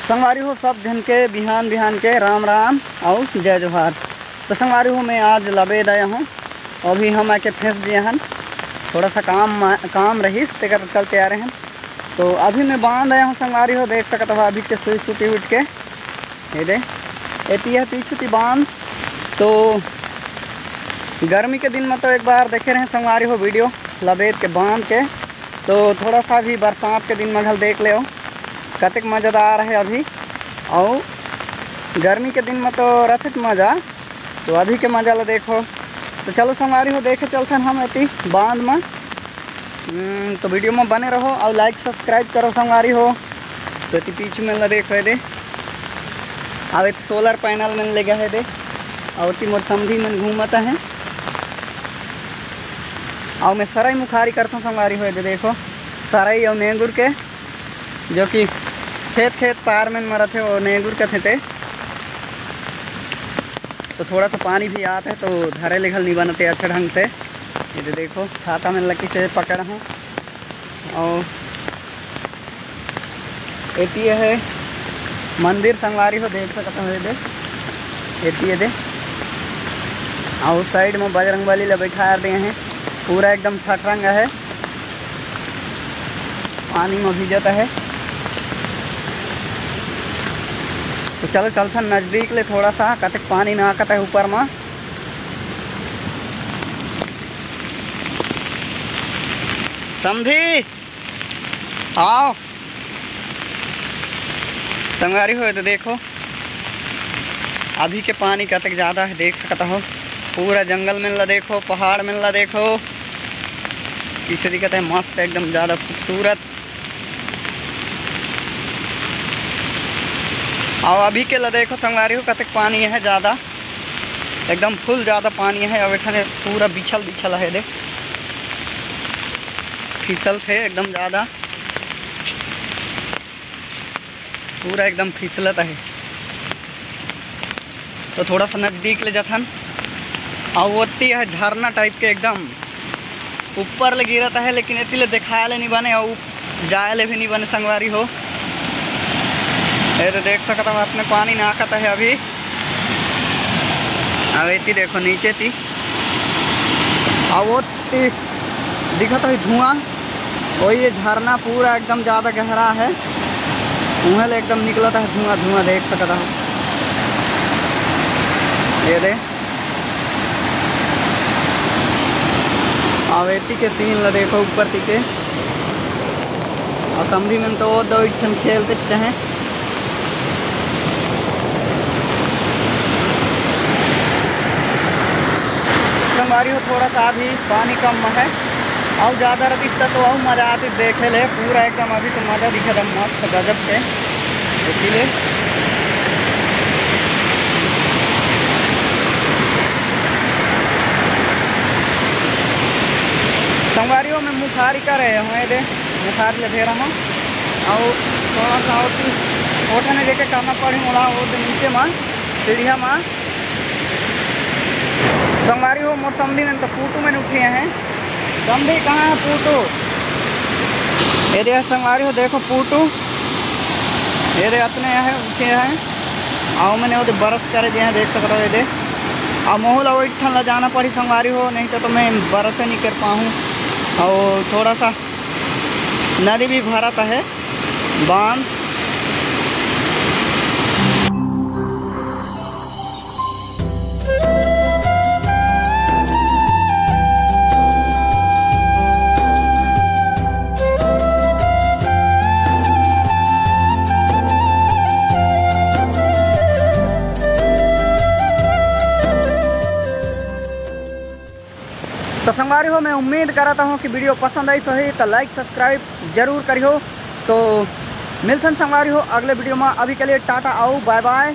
संगवारी हो सब जन के बिहान बिहान के राम राम और जय जोहार। तो संगवारी हो मैं आज लबेद आया हूँ। अभी हम आके फंस दिए हैं, थोड़ा सा काम रहीस तेकर चलते आ रहे हैं। तो अभी मैं बांध आया हूँ संगवारी हो, देख सकता हो अभी के सुती उठ के ये दे एती है पीछू ती बांध। तो गर्मी के दिन में तो एक बार देखे रहे संगवारी हो वीडियो लबेद के बांध के, तो थोड़ा सा भी बरसात के दिन में घल देख ले कतक मज़ेदार है अभी। और गर्मी के दिन में तो रथित मज़ा, तो अभी के मज़ा ला देखो। तो चलो संगवारी हो देखे चलते हैं हम एती बांध में। तो वीडियो में बने रहो और लाइक सब्सक्राइब करो संगवारी हो। तो एती पीछे में ला देखो दे अब एक सोलर पैनल में ले गया है दे और ती मोर समधी में घूमता है और मैं सराई मुखारी करता हूँ संगवारी हो दे देखो सराई और नेंगुर के, जो कि खेत पार में मरत है और नेंगुर का थे। तो थोड़ा सा पानी भी आता है तो धरे लिखल नहीं बनते अच्छा ढंग से। ये देखो छाता में लकी से पकड़ा हूँ। और एती है मंदिर संगवारी हो देख सकते हो दे एती दे। और साइड में बजरंगबली ला बैठा दिए हैं, पूरा एकदम ठठरंग है, पानी में भिजता है। तो चलो चलते नज़दीक ले थोड़ा सा कतक पानी ना आकता है ऊपर में। समझी आओ संगवारी हो तो देखो अभी के पानी कतक ज़्यादा है, देख सकता हो पूरा जंगल में ला देखो, पहाड़ में ला देखो, इसे दिखता है मस्त एकदम ज़्यादा खूबसूरत। और अभी के ला देखो संगवारी हो कतक पानी है ज़्यादा, एकदम फुल ज़्यादा पानी है। और एठने पूरा बिछल है देख, फिसल थे एकदम ज़्यादा, पूरा एकदम फिसलत है। तो थोड़ा सा नज़दीक ले जाथन और वोती है झरना टाइप के एकदम ऊपर ले गिरता है, लेकिन इतने दिखाया ले नहीं बने और जाए ले भी नहीं बने संगवारी हो। ये तो देख सकता हूँ अपने पानी ना आता है अभी। अब इतनी देखो नीचे थी और वो दिखता है धुआं, वही ये झरना पूरा एकदम ज़्यादा गहरा है, वहाँ ले एकदम निकलता है धुआं देख सकता हूँ। ये दे आवेती के सीन ला देखो ऊपर ती के। और समझी में तो दो इठन खेलते चाहें। संगवारी हो थोड़ा सा अभी पानी कम है और ज़्यादा रहती तो और मज़ा आती देखे ले पूरा एकदम। अभी तो मज़ा दिखा था मस्त गजब के, इसीलिए संगवारी हो मैं मुखारी कर रहे हूँ दे मुखारी ले दे रहा हूँ। और थोड़ा सा उठने लेके करना पड़े मुड़ा वो नीचे माँ सीढ़िया माँ संगवारी हो। मोर समधी में तो पूटू में उठे हैं, समधी कहाँ है पूटू? ये दे संगवारी हो देखो पूटू ये दे अतने है उठे हैं। और मैंने वो बरस करे दिए हैं देख सकता हो ये दे। और मोहल और इठन ला जाना पड़ी संगवारी हो, नहीं तो मैं बरस नहीं कर पाऊँ। और थोड़ा सा नदी भी भरता है बांध। तो संगवारी हो मैं उम्मीद करता हूँ कि वीडियो पसंद आई सही तो लाइक सब्सक्राइब जरूर करियो। तो मिलते हैं संगवारी हो अगले वीडियो में, अभी के लिए टाटा आओ बाय बाय।